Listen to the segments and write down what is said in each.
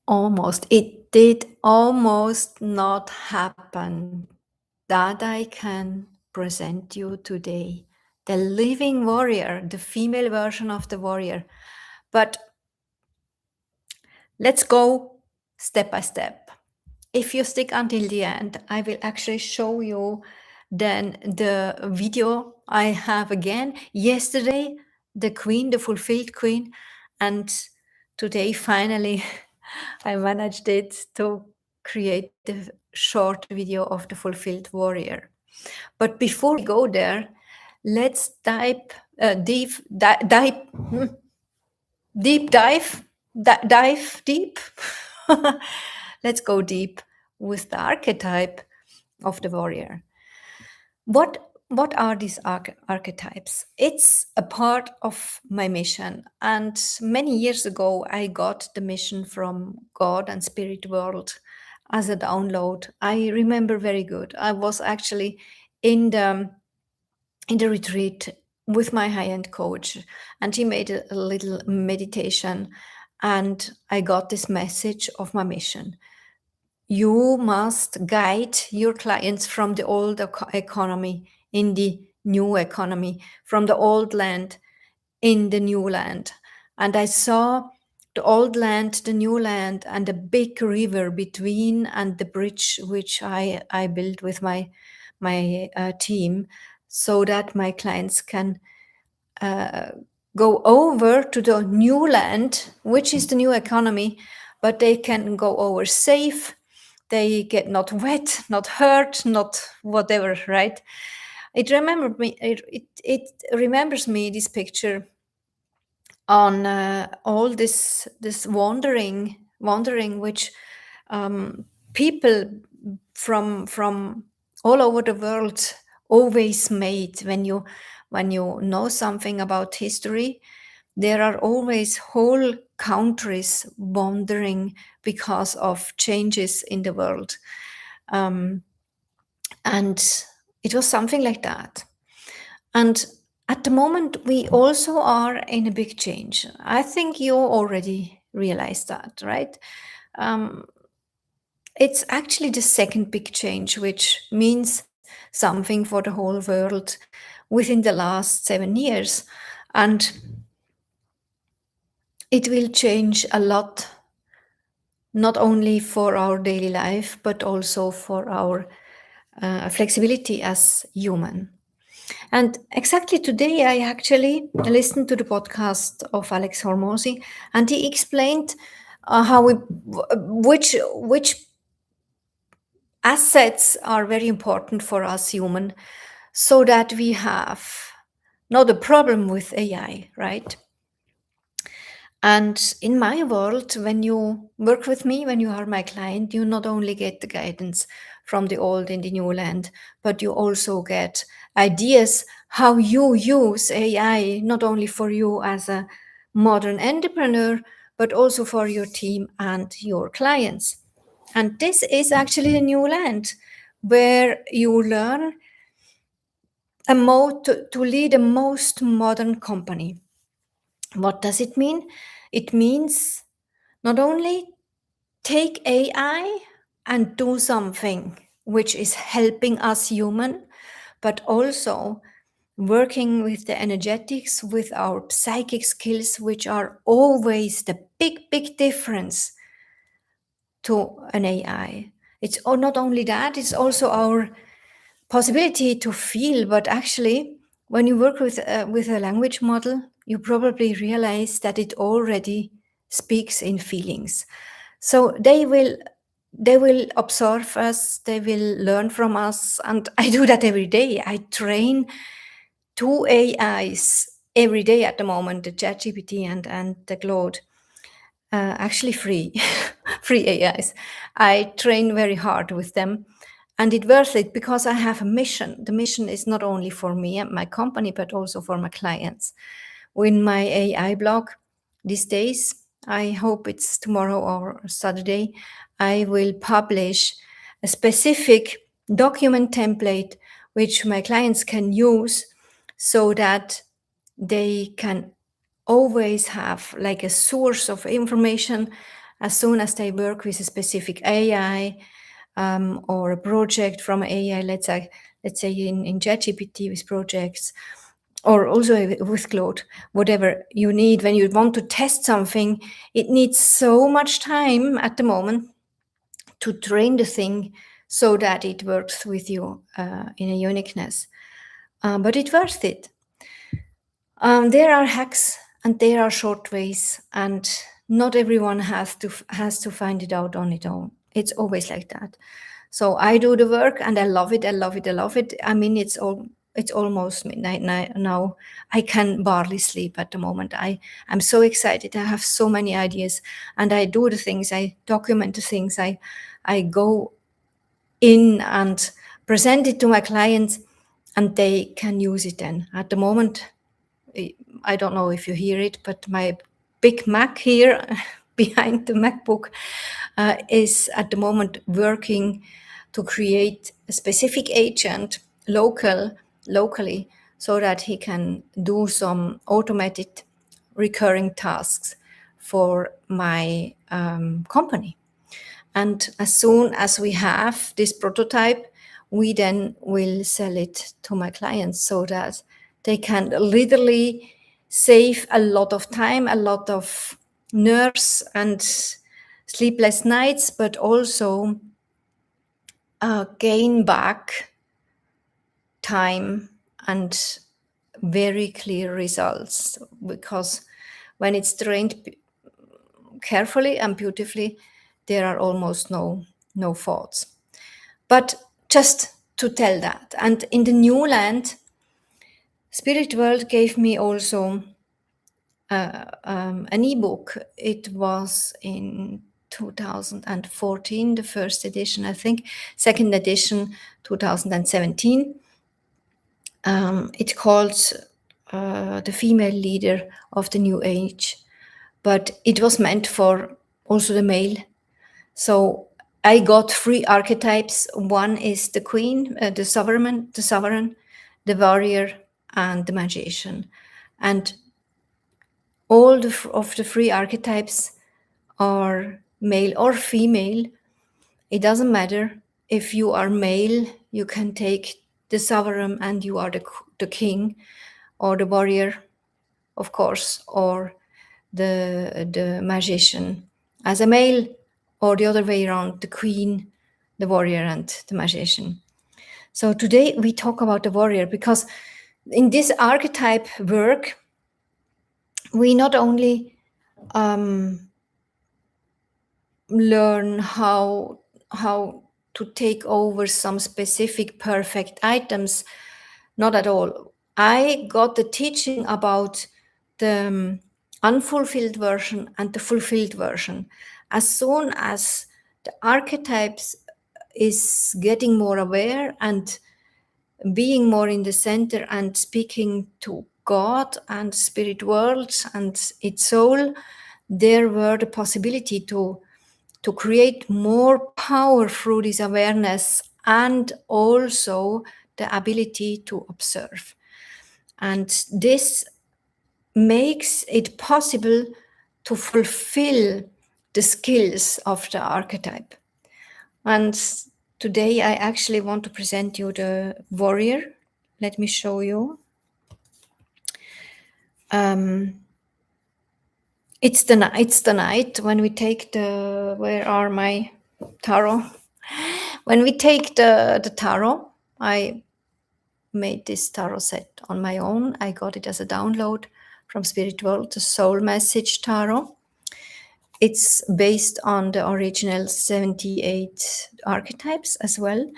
Almost. It did almost not happen that I can present you today. The living warrior, the female version of the warrior. But let's go step by step. If you stick until the end, I will actually show you then the video I have again. Yesterday, the queen, the fulfilled queen, and today finally I managed it to create the short video of the fulfilled warrior. But before we go there, let's dive deep. Let's go deep with the archetype of the warrior. What are these archetypes? It's a part of my mission, and many years ago I got the mission from God and spirit world as a download. I remember very good. I was actually in the retreat with my high-end coach, and he made a little meditation, and I got this message of my mission. You must guide your clients from the old economy in the new economy, from the old land in the new land. And I saw the old land, the new land, and a big river between, and the bridge which I built with my team, so that my clients can go over to the new land, which is the new economy, but they can go over safe. They get not wet, not hurt, not whatever, right? It remembered me. It remembers me this picture on all this wandering, which people from all over the world always made. When you know something about history, there are always whole countries wandering because of changes in the world. And it was something like that. And at the moment, we also are in a big change. I think you already realized that, right? It's actually the second big change, which means something for the whole world within the last 7 years. And it will change a lot, not only for our daily life, but also for our flexibility as human. And exactly today, I actually listened to the podcast of Alex Hormozy, and he explained which assets are very important for us human, so that we have not a problem with AI, right? And in my world, when you work with me, when you are my client, you not only get the guidance from the old and the new land, but you also get ideas how you use AI, not only for you as a modern entrepreneur, but also for your team and your clients. And this is actually a new land where you learn to lead a most modern company. What does it mean? It means not only take AI and do something which is helping us human, but also working with the energetics, with our psychic skills, which are always the big difference to an AI. It's not only that, it's also our possibility to feel. But actually, when you work with a language model, you probably realize that it already speaks in feelings. So they will observe us, they will learn from us, and I do that every day. I train 2 AIs every day at the moment, the ChatGPT and the Claude. Actually free free AIs. I train very hard with them, and it's worth it because I have a mission. The mission is not only for me and my company, but also for my clients. In my AI blog these days, I hope it's tomorrow or Saturday, I will publish a specific document template which my clients can use, so that they can always have like a source of information as soon as they work with a specific AI, or a project from AI, let's say in ChatGPT with projects, or also with Claude, whatever you need when you want to test something, it needs so much time at the moment to train the thing so that it works with you in a uniqueness. But it's worth it. There are hacks and there are short ways, and not everyone has to find it out on its own. It's always like that. So I do the work and I love it. I love it. I love it. I mean, it's almost midnight now. I can barely sleep at the moment. I'm so excited. I have so many ideas, and I do the things. I document the things. I go in and present it to my clients, and they can use it then. At the moment, I don't know if you hear it, but my big Mac here behind the MacBook is at the moment working to create a specific agent locally, so that he can do some automated recurring tasks for my company. And as soon as we have this prototype, we then will sell it to my clients so that they can literally save a lot of time, a lot of nerves and sleepless nights, but also gain back time and very clear results. Because when it's trained carefully and beautifully, there are almost no faults. But just to tell that. And in the new land, Spirit World gave me also an ebook. It was in 2014, the first edition, I think, second edition, 2017. It's called The Female Leader of the New Age, but it was meant for also the male. So I got 3 archetypes. One is the queen, the sovereign, the warrior, and the magician. And all of the 3 archetypes are male or female. It doesn't matter. If you are male, you can take the sovereign and you are the king, or the warrior, of course, or the magician as a male, or the other way around, the queen, the warrior, and the magician. So today we talk about the warrior, because in this archetype work, we not only learn how to take over some specific perfect items, not at all. I got the teaching about the unfulfilled version and the fulfilled version. As soon as the archetypes is getting more aware and being more in the center and speaking to God and spirit world and its soul, there were the possibility to create more power through this awareness, and also the ability to observe. And this makes it possible to fulfill the skills of the archetype. And today I actually want to present you the warrior. Let me show you. It's the night when we take the, where are my tarot? When we take the tarot, I made this tarot set on my own. I got it as a download from Spirit World, the Soul Message Tarot. It's based on the original 78 archetypes as well.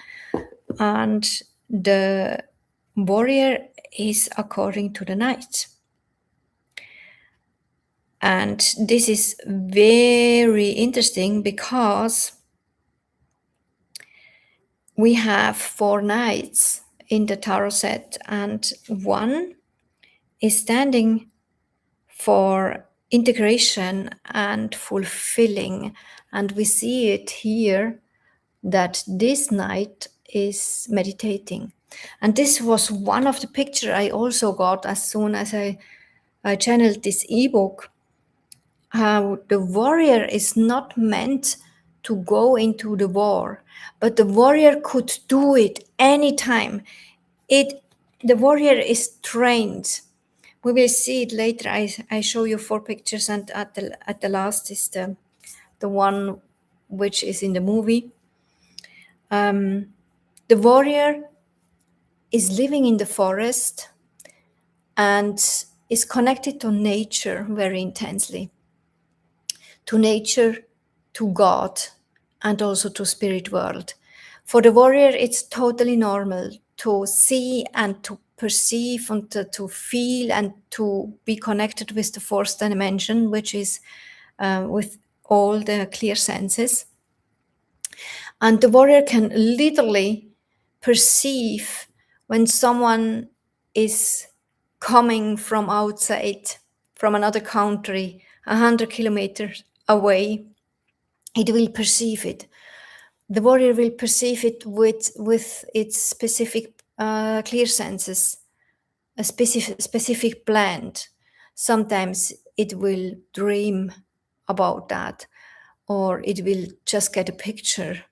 And the warrior is according to the night. And this is very interesting because we have 4 knights in the tarot set, and one is standing for integration and fulfilling. And we see it here that this knight is meditating. And this was one of the pictures I also got as soon as I channeled this ebook. how the warrior is not meant to go into the war, but the warrior could do it anytime. The warrior is trained. We will see it later. I show you 4 pictures, and at the last is the one which is in the movie. The warrior is living in the forest and is connected to nature very intensely, to nature, to God, and also to spirit world. For the warrior, it's totally normal to see and to perceive and to feel and to be connected with the fourth dimension, which is with all the clear senses. And the warrior can literally perceive when someone is coming from outside, from another country, 100 kilometers away. It will perceive it. The warrior will perceive it with its specific clear senses, a specific plant. Sometimes it will dream about that, or it will just get a picture.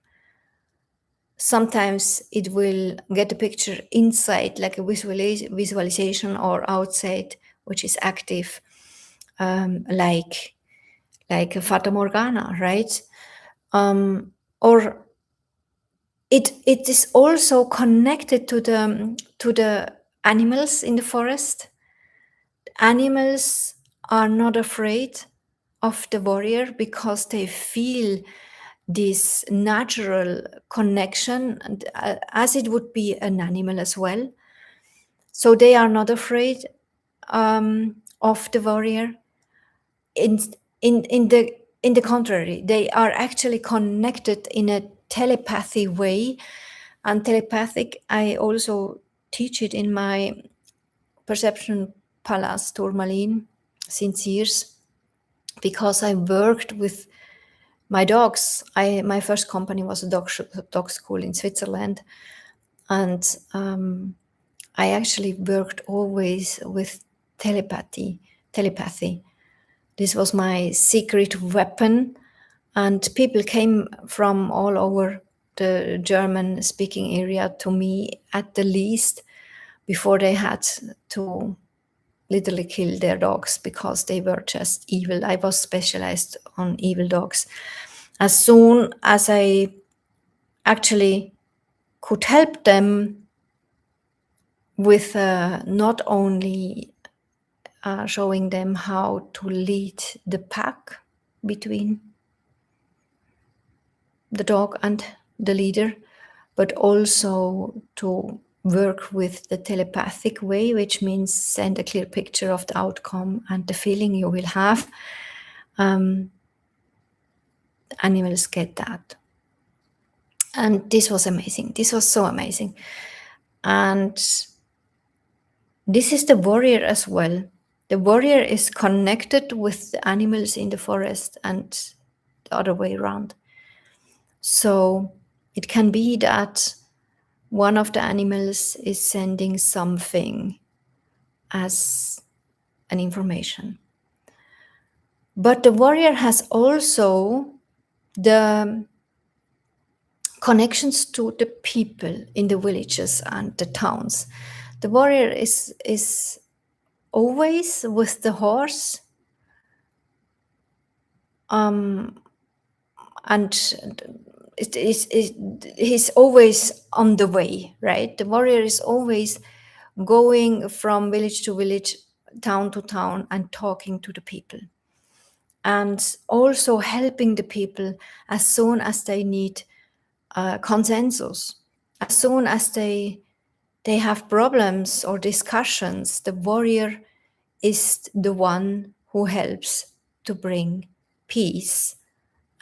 Sometimes it will get a picture inside, like a visualization, or outside, which is active, like a Fata Morgana, right? Or it is also connected to the animals in the forest. Animals are not afraid of the warrior because they feel this natural connection, and, as it would be an animal as well. So they are not afraid of the warrior. In the contrary, they are actually connected in a telepathy way. And telepathic, I also teach it in my Perception Palace Tourmaline since years, because I worked with my dogs. My first company was a dog school in Switzerland, and I actually worked always with telepathy. This was my secret weapon, and people came from all over the German-speaking area to me at the least before they had to literally kill their dogs because they were just evil. I was specialized on evil dogs. As soon as I actually could help them with not only showing them how to lead the pack between the dog and the leader, but also to work with the telepathic way, which means send a clear picture of the outcome and the feeling you will have. Animals get that. And this was amazing. This was so amazing. And this is the warrior as well. The warrior is connected with the animals in the forest and the other way around. So it can be that one of the animals is sending something as an information. But the warrior has also the connections to the people in the villages and the towns. The warrior is always with the horse, and he's always on the way, right? The warrior is always going from village to village, town to town, and talking to the people, and also helping the people as soon as they need consensus. As soon as they have problems or discussions, the warrior is the one who helps to bring peace,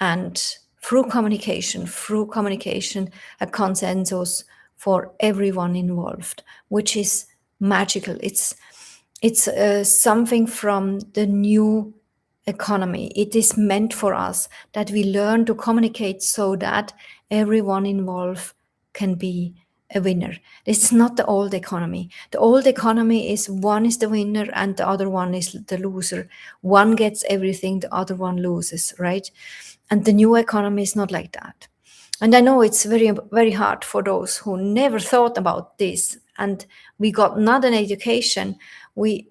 and through communication, a consensus for everyone involved, which is magical. It's something from the new economy. It is meant for us that we learn to communicate so that everyone involved can be a winner. It's not the old economy. The old economy is one is the winner and the other one is the loser. One gets everything, the other one loses, right? And the new economy is not like that. And I know it's very, very hard for those who never thought about this. And we got not an education. We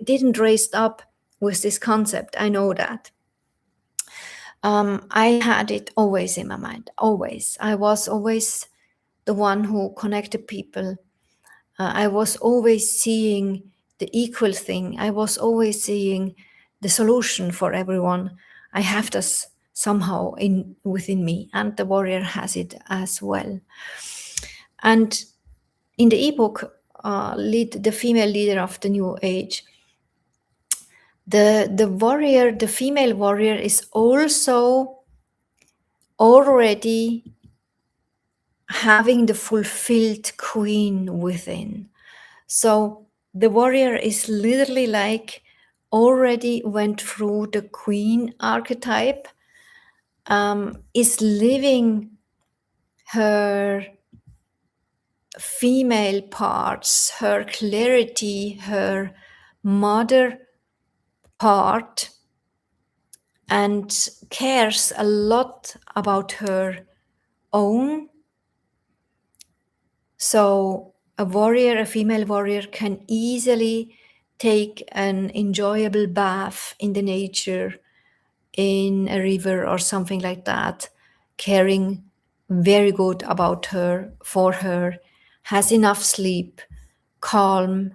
didn't raise up with this concept. I know that. I had it always in my mind, always. I was always the one who connected people. I was always seeing the equal thing. I was always seeing the solution for everyone. I have this somehow in within me, and the warrior has it as well. And in the ebook, the female leader of the new age, the warrior, the female warrior, is also already having the fulfilled queen within. So the warrior is literally like already went through the queen archetype, is living her female parts, her clarity, her mother part, and cares a lot about her own. So a warrior, a female warrior, can easily take an enjoyable bath in the nature, in a river or something like that, caring very good about her, for her, has enough sleep, calm,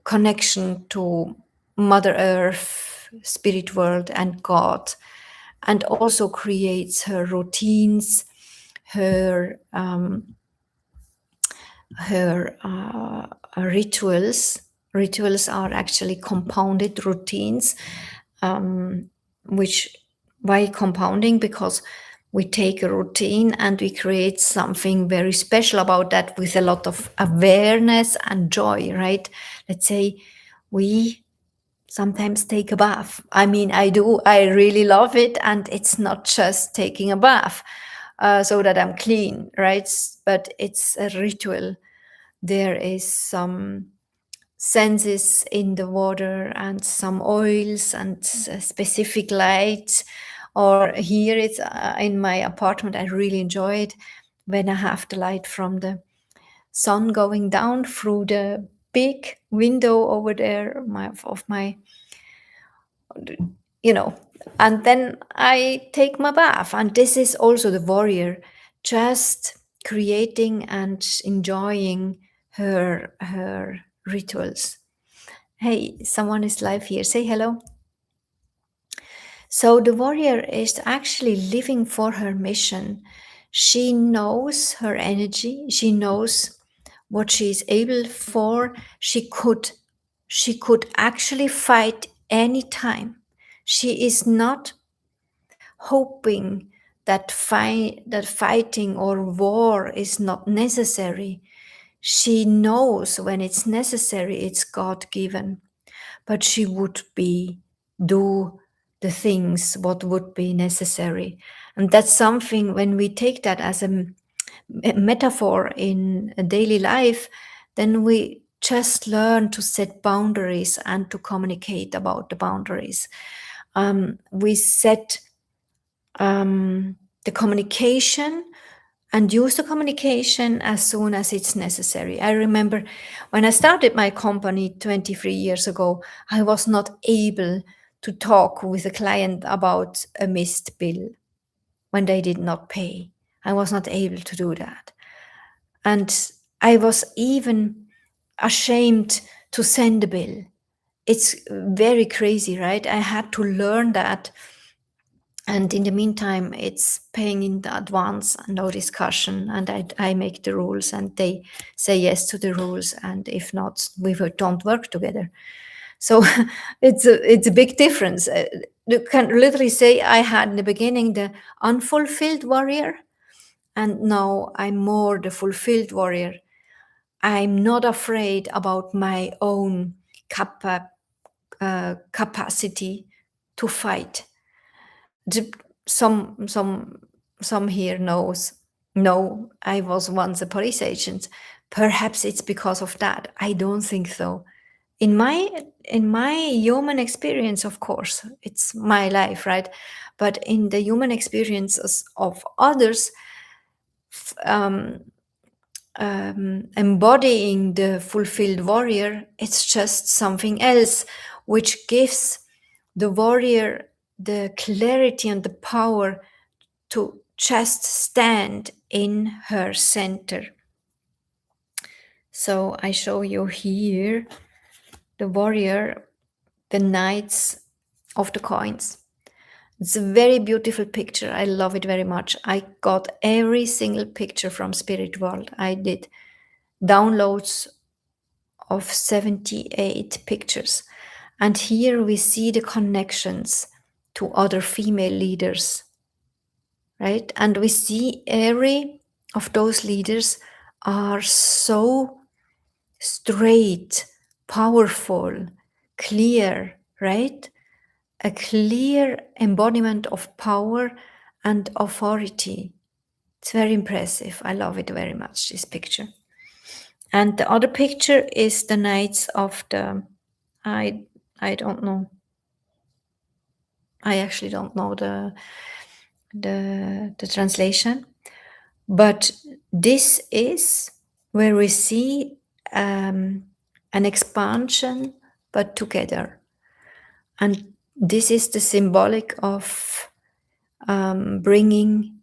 connection to Mother Earth, spirit world, and God, and also creates her routines, her rituals. Rituals are actually compounded routines, which, why compounding? Because we take a routine and we create something very special about that with a lot of awareness and joy, right? Let's say we sometimes take a bath. I mean, I do, I really love it. And it's not just taking a bath so that I'm clean, right? But it's a ritual. There is some senses in the water and some oils and specific lights. Or here it's in my apartment, I really enjoy it when I have the light from the sun going down through the big window over there of my, and then I take my bath. And this is also the warrior, just creating and enjoying her rituals. Hey, someone is live here. Say hello. So the warrior is actually living for her mission. She knows her energy. She knows what she is able for. She could actually fight anytime. She is not hoping that fighting or war is not necessary. She knows when it's necessary, it's God given. But she would do the things what would be necessary. And that's something, when we take that as a metaphor in a daily life, then we just learn to set boundaries and to communicate about the boundaries. We set the communication and use the communication as soon as it's necessary. I remember when I started my company 23 years ago, I was not able to talk with a client about a missed bill when they did not pay. I was not able to do that. And I was even ashamed to send a bill. It's very crazy, right? I had to learn that. And in the meantime, it's paying in the advance, no discussion. And I make the rules and they say yes to the rules. And if not, we don't work together. So it's a big difference. You can literally say I had in the beginning the unfulfilled warrior, and now I'm more the fulfilled warrior. I'm not afraid about my own capacity to fight. Some here knows No, I was once a police agent. Perhaps it's because of that. I don't think so. In my human experience, of course, it's my life, right? But in the human experiences of others, um, embodying the fulfilled warrior, it's just something else, which gives the warrior the clarity and the power to just stand in her center. So I show you here the warrior, the knights of the coins. It's a very beautiful picture. I love it very much. I got every single picture from Spirit World. I did downloads of 78 pictures. And here we see the connections to other female leaders, right? And we see every of those leaders are so straight, powerful, clear, right? A clear embodiment of power and authority. It's very impressive. I love it very much, this picture. And the other picture is the Knights of the, I don't know. I actually don't know the translation. But this is where we see an expansion, but together. And this is the symbolic of bringing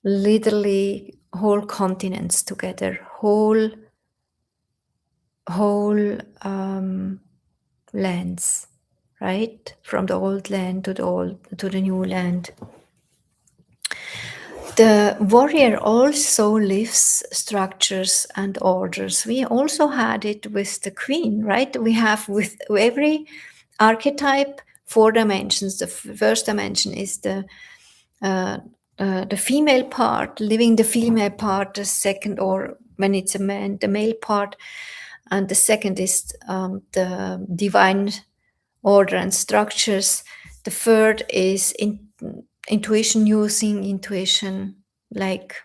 literally whole continents together, whole lands, right? From the old land to the new land. The warrior also lives structures and orders. We also had it with the queen, right? We have with every archetype 4 dimensions. The first dimension is the female part, living the female part. The second, or when it's a man, the male part, and the second is the divine order and structures. The third is intuition, using intuition like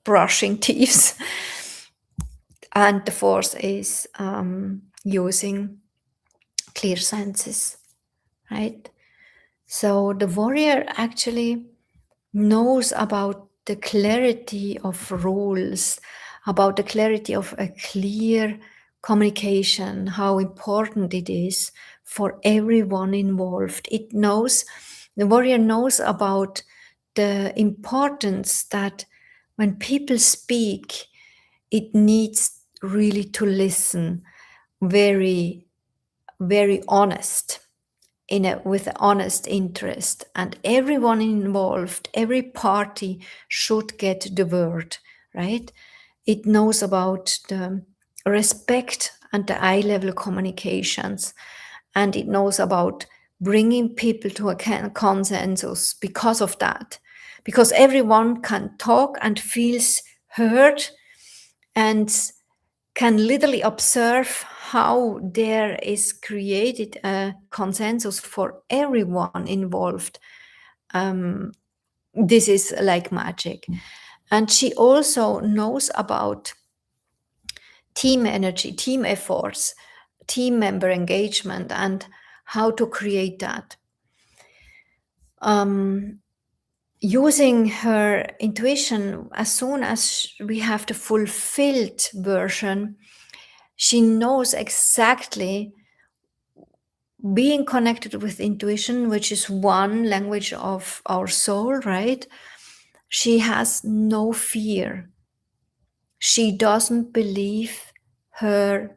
brushing teeth. And the fourth is using clear senses, right? So the warrior actually knows about the clarity of rules, about the clarity of a clear communication, how important it is for everyone involved. The warrior knows about the importance that when people speak, it needs really to listen very, very honest, with honest interest, and everyone involved, every party should get the word, right? It knows about the respect and the eye level communications, and it knows about bringing people to a consensus because of that, because everyone can talk and feels heard and can literally observe how there is created a consensus for everyone involved. This is like magic. And she also knows about team energy, team efforts, team member engagement, and how to create that. Using her intuition, as soon as we have the fulfilled version, she knows exactly, being connected with intuition, which is one language of our soul, right? She has no fear. She doesn't believe her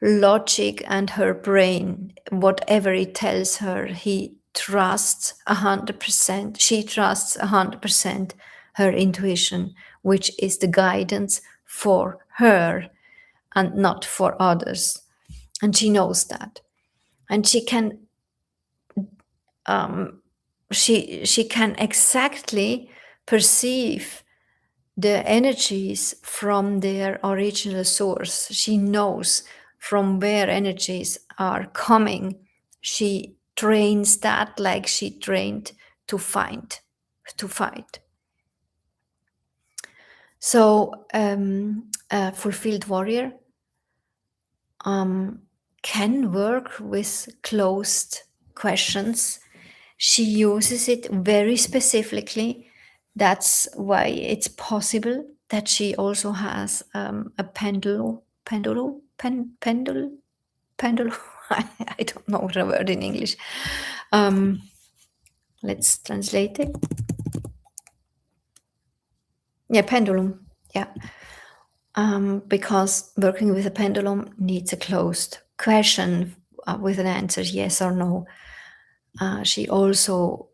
logic and her brain, whatever it tells her. He trusts 100%. She trusts 100% her intuition, which is the guidance for her and not for others. And she knows that. And she can she can exactly perceive the energies from their original source. She knows from where energies are coming. She trains that like she trained to find. to fight. So a fulfilled warrior can work with closed questions. She uses it very specifically. That's why it's possible that she also has a pendulum. I don't know the word in English. Let's translate it. Yeah, pendulum. Yeah. Because working with a pendulum needs a closed question with an answer yes or no. She also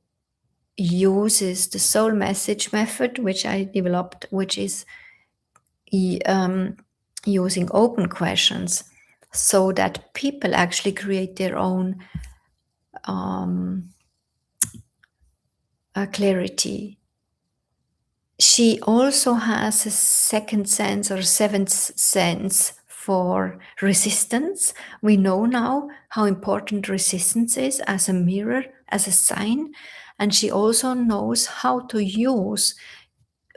uses the soul message method, which I developed, which is using open questions so that people actually create their own clarity. She also has a second sense or seventh sense for resistance. We know now how important resistance is as a mirror, as a sign. And she also knows how to use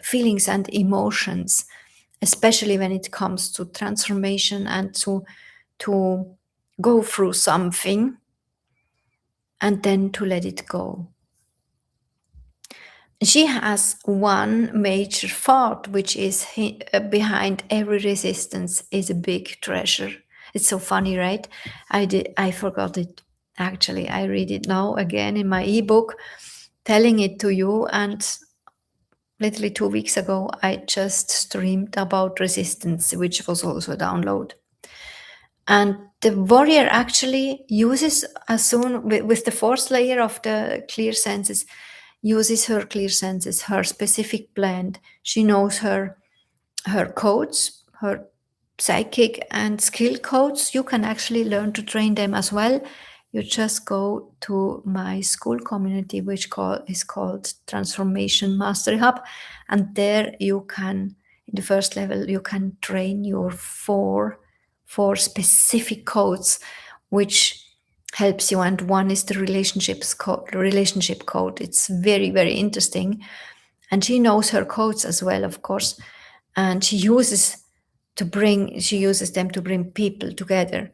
feelings and emotions, especially when it comes to transformation and to go through something and then to let it go. She has one major thought, which is behind every resistance is a big treasure. It's so funny, right? I forgot it. Actually, I read it now again in my ebook, telling it to you. And literally 2 weeks ago, I just streamed about resistance, which was also a download. And the warrior actually uses as soon with the fourth layer of the clear senses, uses her clear senses, her specific blend. She knows her codes, her psychic and skill codes. You can actually learn to train them as well. You just go to my school community, which is called Transformation Mastery Hub, and there you can, in the first level, you can train your four specific codes, which helps you. And one is the relationship code. It's very, very interesting. And she knows her codes as well, of course. And she uses them to bring people together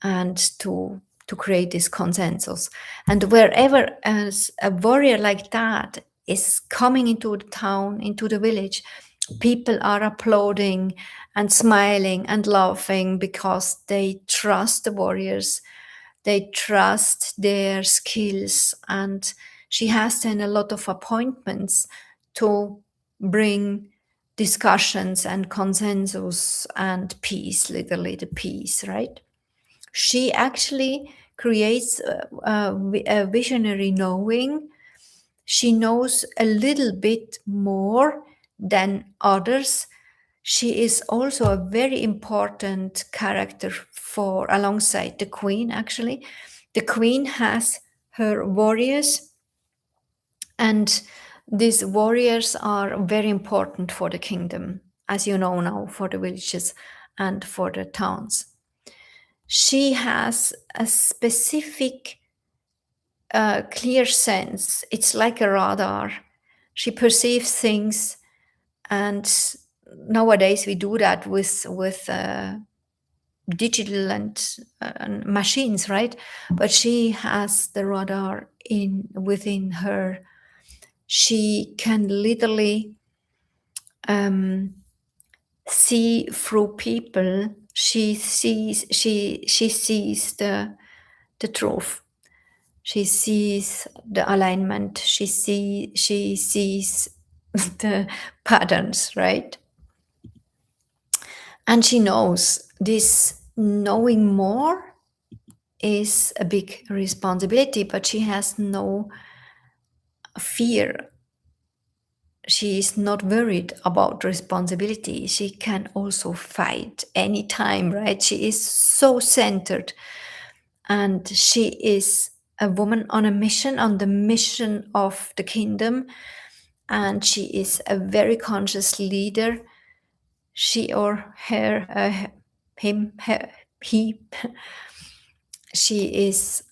and to create this consensus. And wherever as a warrior like that is coming into the town, into the village, people are applauding and smiling and laughing because they trust the warriors, they trust their skills. And she has then a lot of appointments to bring discussions and consensus and peace, literally the peace, right? She actually creates a visionary knowing. She knows a little bit more than others. She is also a very important character for alongside the queen. Actually, the queen has her warriors, and these warriors are very important for the kingdom, as you know now, for the villages and for the towns. She has a specific clear sense. It's like a radar. She perceives things, and nowadays we do that with digital and machines, right? But she has the radar within her. She can literally see through people. She sees the truth. She sees the alignment. She sees the patterns, right? And she knows this. Knowing more is a big responsibility, but she has no fear. She is not worried about responsibility. She can also fight anytime, right? She is so centered, and she is a woman on a mission, on the mission of the kingdom, and she is a very conscious leader. She or her, him, her, he, she is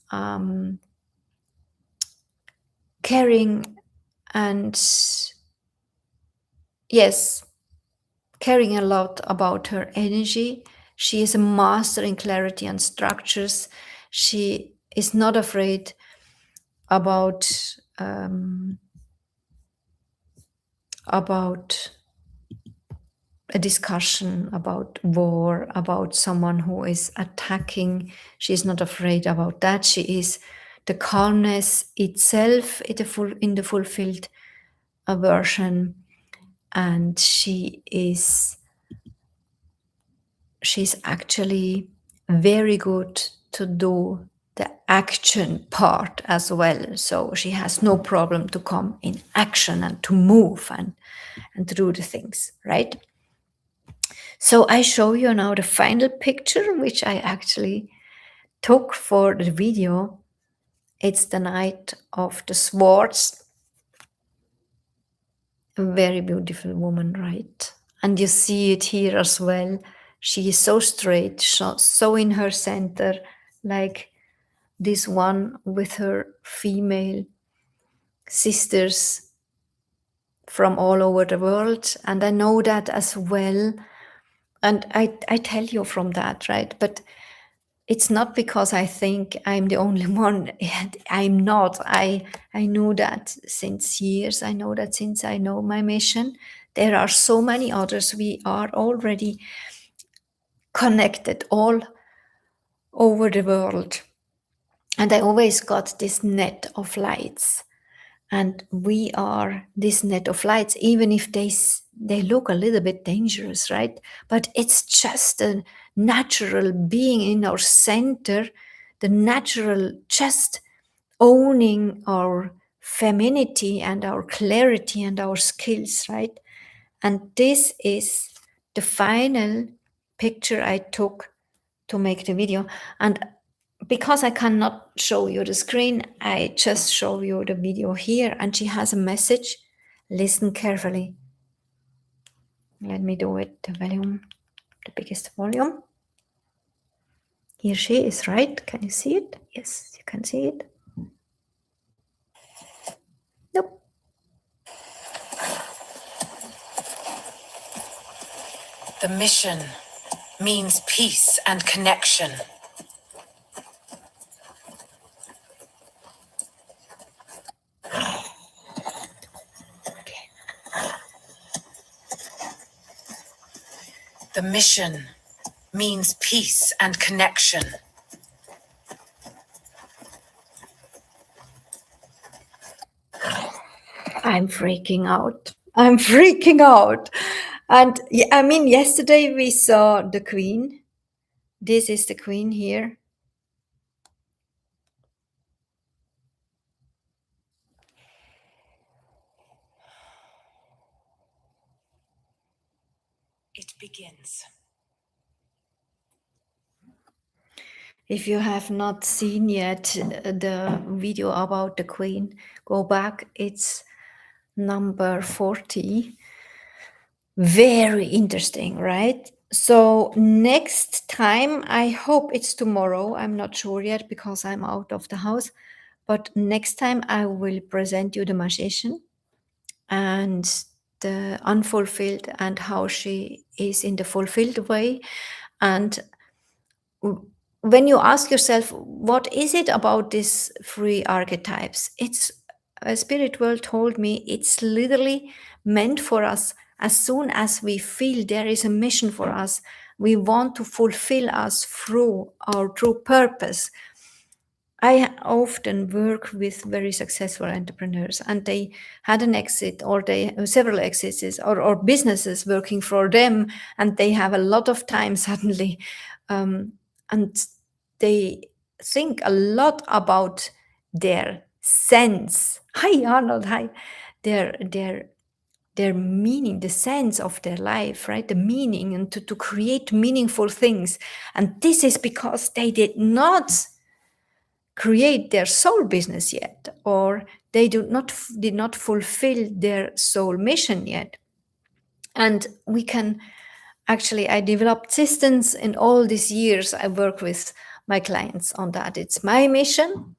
carrying and yes, caring a lot about her energy. She is a master in clarity and structures. She is not afraid about about a discussion about war, about someone who is attacking. She's not afraid about that. She is the calmness itself in the fulfilled version, and she's actually very good to do the action part as well. So she has no problem to come in action and to move and to do the things, right? So I show you now the final picture, which I actually took for the video. It's the Knight of the Swords. A very beautiful woman, right? And you see it here as well. She is so straight, so in her center, like this one with her female sisters from all over the world. And I know that as well. And I tell you from that, right? But it's not because I think I'm the only one. I'm not. I know that since years. I know that since I know my mission. There are so many others. We are already connected all over the world. And I always got this net of lights. And we are this net of lights, even if they look a little bit dangerous, right? But it's just a natural being in our center, the natural just owning our femininity and our clarity and our skills, right? And this is the final picture I took to make the video. And because I cannot show you the screen, I just show you the video here. And she has a message. Listen carefully. Let me do it, the volume, the biggest volume. Here she is, right? Can you see it? Yes, you can see it. Nope. The mission means peace and connection. The mission means peace and connection. I'm freaking out. I'm freaking out. And I mean, yesterday we saw the Queen. This is the Queen here. It begins. If you have not seen yet the video about the Queen, go back. It's number 40. Very interesting, right? So next time, I hope it's tomorrow. I'm not sure yet because I'm out of the house. But next time I will present you the magician and the unfulfilled and how she is in the fulfilled way. And when you ask yourself, what is it about these three archetypes? It's a spirit world told me it's literally meant for us. As soon as we feel there is a mission for us, we want to fulfill us through our true purpose. I often work with very successful entrepreneurs, and they had an exit, or they several exits, or businesses working for them, and they have a lot of time suddenly, and they think a lot about their sense. Hi, Arnold. Hi, their meaning, the sense of their life, right? The meaning, and to create meaningful things. And this is because they did not create their soul business yet, or they did not fulfill their soul mission yet. And we can actually, I developed systems in all these years I work with my clients on that. It's my mission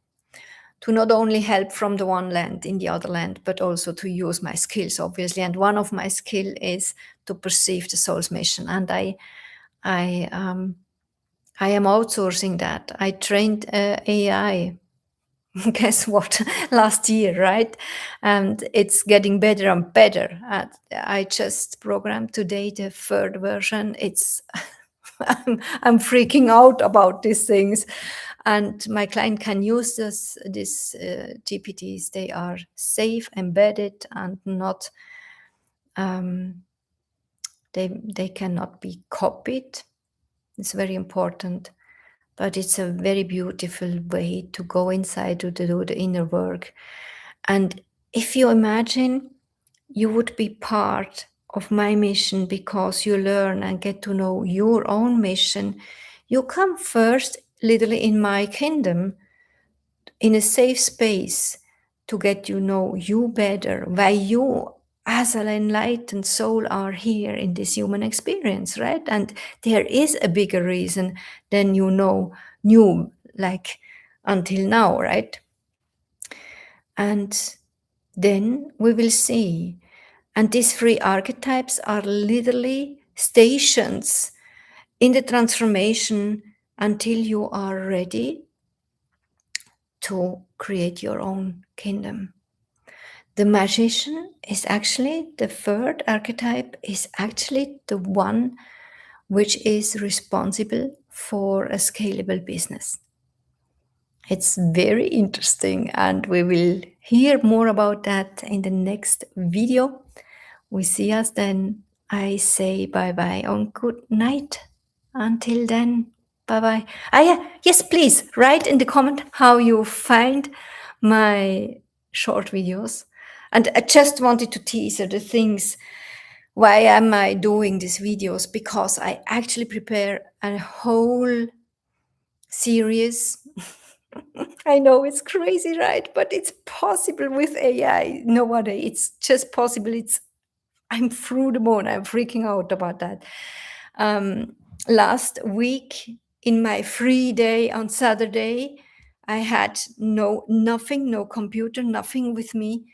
to not only help from the one land in the other land, but also to use my skills, obviously. And one of my skill is to perceive the soul's mission. And I am outsourcing that. I trained AI. Guess what? Last year, right? And it's getting better and better. I just programmed today the third version. It's I'm freaking out about these things, and my client can use these GPTs. They are safe, embedded, and not they cannot be copied. It's very important, but it's a very beautiful way to go inside to do the inner work. And if you imagine you would be part of my mission because you learn and get to know your own mission, you come first, literally, in my kingdom, in a safe space to get to know you better, why you as an enlightened soul are here in this human experience, right? And there is a bigger reason than knew like until now, right? And then we will see. And these three archetypes are literally stations in the transformation until you are ready to create your own kingdom. The magician is actually the third archetype, is actually the one which is responsible for a scalable business. It's very interesting, and we will hear more about that in the next video. We see us then. I say bye bye and good night. Until then, bye bye. Ah, yeah, yes, please write in the comment how you find my short videos. And I just wanted to teaser the things. Why am I doing these videos? Because I actually prepare a whole series. I know it's crazy, right? But it's possible with AI. No other. It's just possible. I'm through the moon. I'm freaking out about that. Last week, in my free day on Saturday, I had nothing, no computer, nothing with me,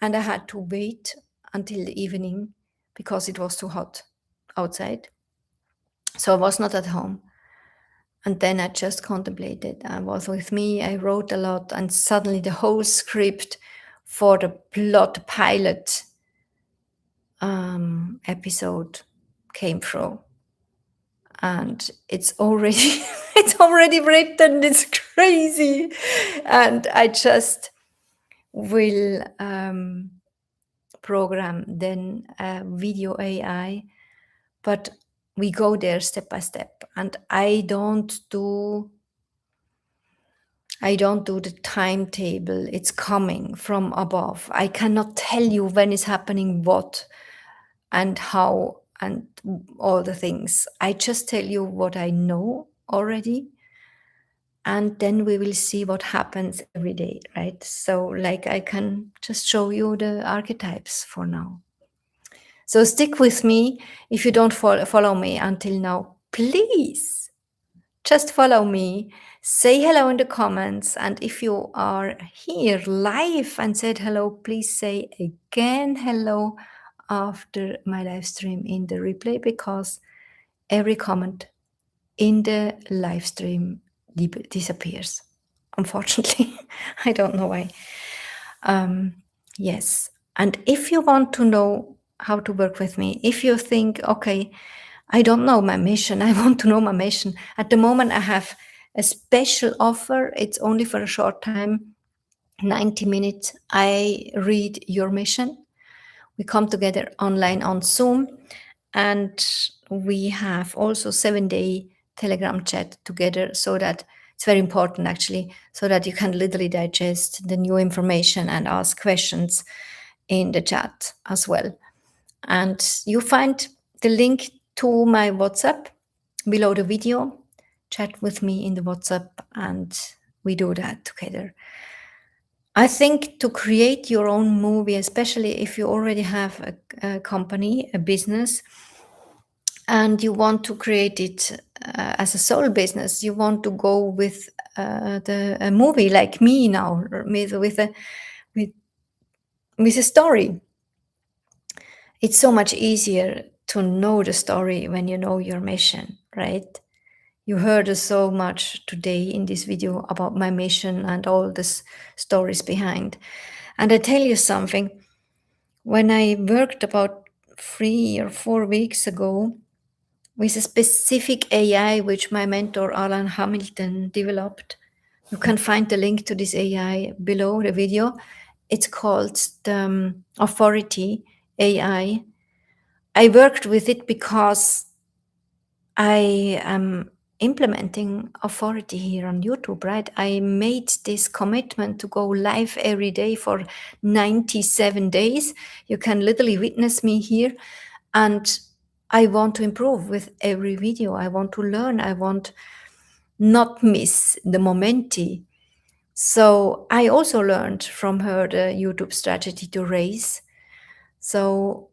and I had to wait until the evening because it was too hot outside. So I was not at home. And then I just contemplated. I was with me, I wrote a lot, and suddenly the whole script for the plot pilot episode came through. And it's already it's already written. It's crazy. And I just will program then a video AI, but we go there step by step. And I don't do the timetable. It's coming from above. I cannot tell you when it's happening, what and how and all the things. I just tell you what I know already. And then we will see what happens every day, right? So like I can just show you the archetypes for now. So stick with me. If you don't follow me until now, please just follow me. Say hello in the comments. And if you are here live and said hello, please say again hello after my live stream in the replay, because every comment in the live stream disappears. Unfortunately, I don't know why. Yes. And if you want to know how to work with me, if you think, okay, I don't know my mission, I want to know my mission. At the moment, I have a special offer. It's only for a short time, 90 minutes. I read your mission. We come together online on Zoom, and we have also 7-day Telegram chat together, so that it's very important actually, so that you can literally digest the new information and ask questions in the chat as well. And you find the link to my WhatsApp below the video. Chat with me in the WhatsApp, and we do that together. I think to create your own movie, especially if you already have a company, a business, and you want to create it as a sole business, you want to go with a movie like me now, with with a story. It's so much easier to know the story when you know your mission, right? You heard so much today in this video about my mission and all the stories behind. And I tell you something, when I worked about 3 or 4 weeks ago with a specific AI which my mentor Alan Hamilton developed, you can find the link to this AI below the video. It's called the Authority AI. I worked with it because I am implementing authority here on YouTube, right? I made this commitment to go live every day for 97 days. You can literally witness me here. And I want to improve with every video. I want to learn. I want not miss the momenti. So I also learned from her the YouTube strategy to raise. So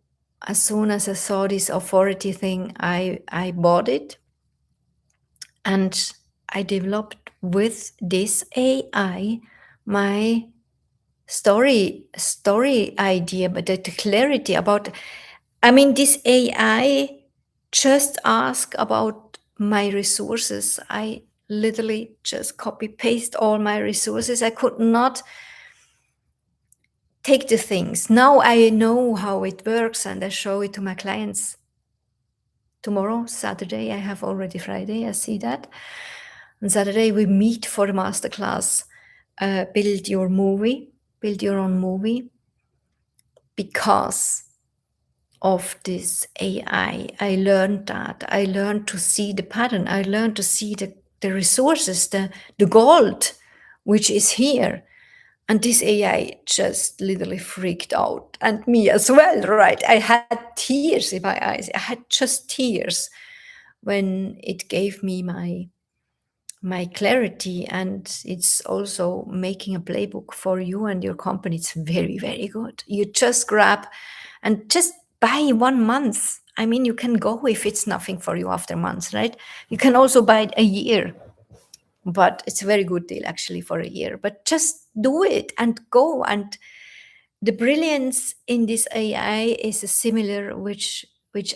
as soon as I saw this authority thing, I bought it. And I developed with this AI my story idea, but the clarity about, I mean, this AI just ask about my resources. I literally just copy paste all my resources. I could not take the things. Now I know how it works and I show it to my clients. Tomorrow, Saturday, I have already Friday, I see that. On Saturday, we meet for the masterclass, build your movie, build your own movie, because of this AI. I learned that. I learned to see the pattern. I learned to see the resources, the gold, which is here. And this AI just literally freaked out, and me as well, right? I had tears in my eyes. I had just tears when it gave me my clarity. And it's also making a playbook for you and your company. It's very, very good. You just grab and just buy 1 month. I mean, you can go if it's nothing for you after months, right? You can also buy a year, but it's a very good deal actually for a year. But just do it and go. And the brilliance in this AI is a similar which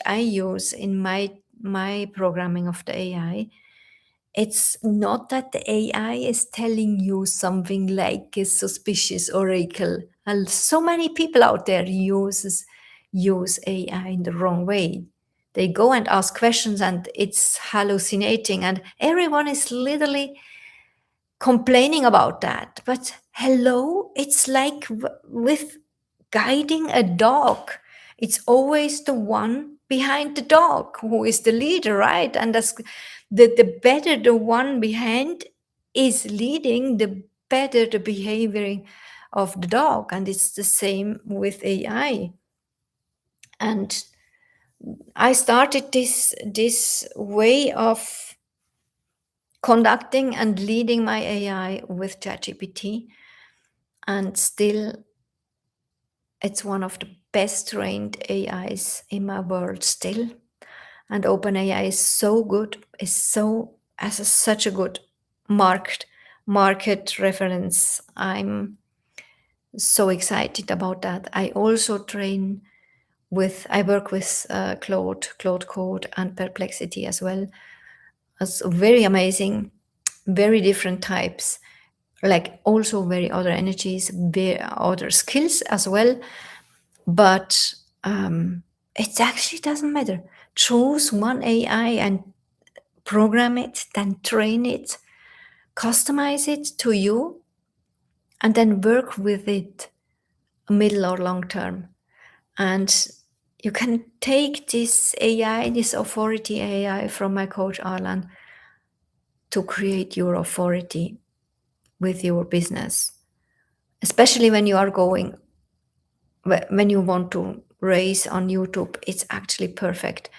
I use in my programming of the AI. It's not that the AI is telling you something like a suspicious oracle. And so many people out there use AI in the wrong way. They go and ask questions and it's hallucinating, and everyone is literally complaining about that. But hello, it's like with guiding a dog. It's always the one behind the dog who is the leader, right? And that's the better the one behind is leading, the better the behavior of the dog. And it's the same with AI. And I started this way of conducting and leading my AI with ChatGPT, and still it's one of the best trained AIs in my world still. And OpenAI is so good, is so has such a good market reference. I'm so excited about that. I also I work with Claude Code and Perplexity as well. It's very amazing, very different types, like also very other energies, very other skills as well. But it actually doesn't matter. Choose one AI and program it, then train it, customize it to you, and then work with it middle or long term. And you can take this AI, this authority AI from my coach Arlan, to create your authority with your business, especially when you are going, when you want to raise on YouTube. It's actually perfect.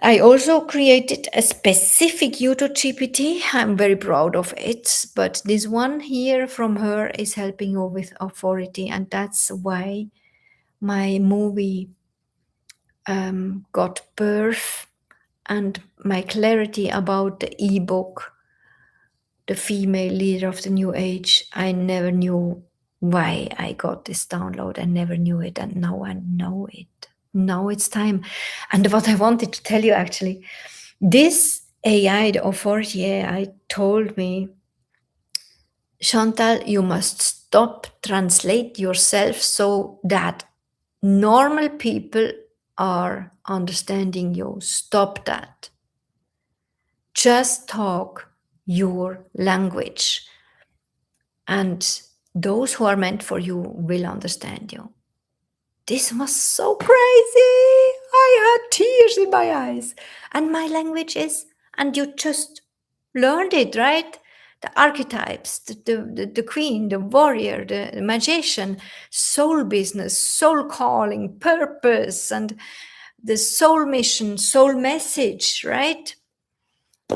I also created a specific YouTube GPT. I'm very proud of it, but this one here from her is helping you with authority, and that's why my movie got birth and my clarity about the eBook, the female leader of the new age, I never knew why I got this download. I never knew it, and now I know it. Now it's time. And what I wanted to tell you actually, this AI, the authority AI, told me, Chantal, you must stop translate yourself so that normal people are understanding you. Stop that. Just talk your language, and those who are meant for you will understand you. This was so crazy. I had tears in my eyes. And my language is, and you just learned it, right? The archetypes, the queen, the warrior, the magician, soul business, soul calling, purpose, and the soul mission, soul message, right?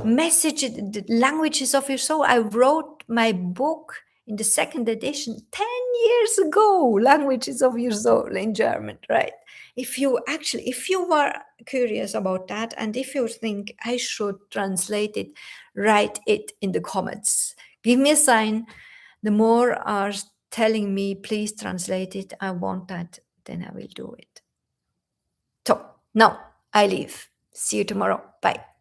Message, the languages of your soul. I wrote my book in the second edition 10 years ago, languages of your soul in German, right? If you were curious about that, and if you think I should translate it, write it in the comments, give me a sign. The more are telling me please translate it, I want that, then I will do it. So now I leave. See you tomorrow. Bye.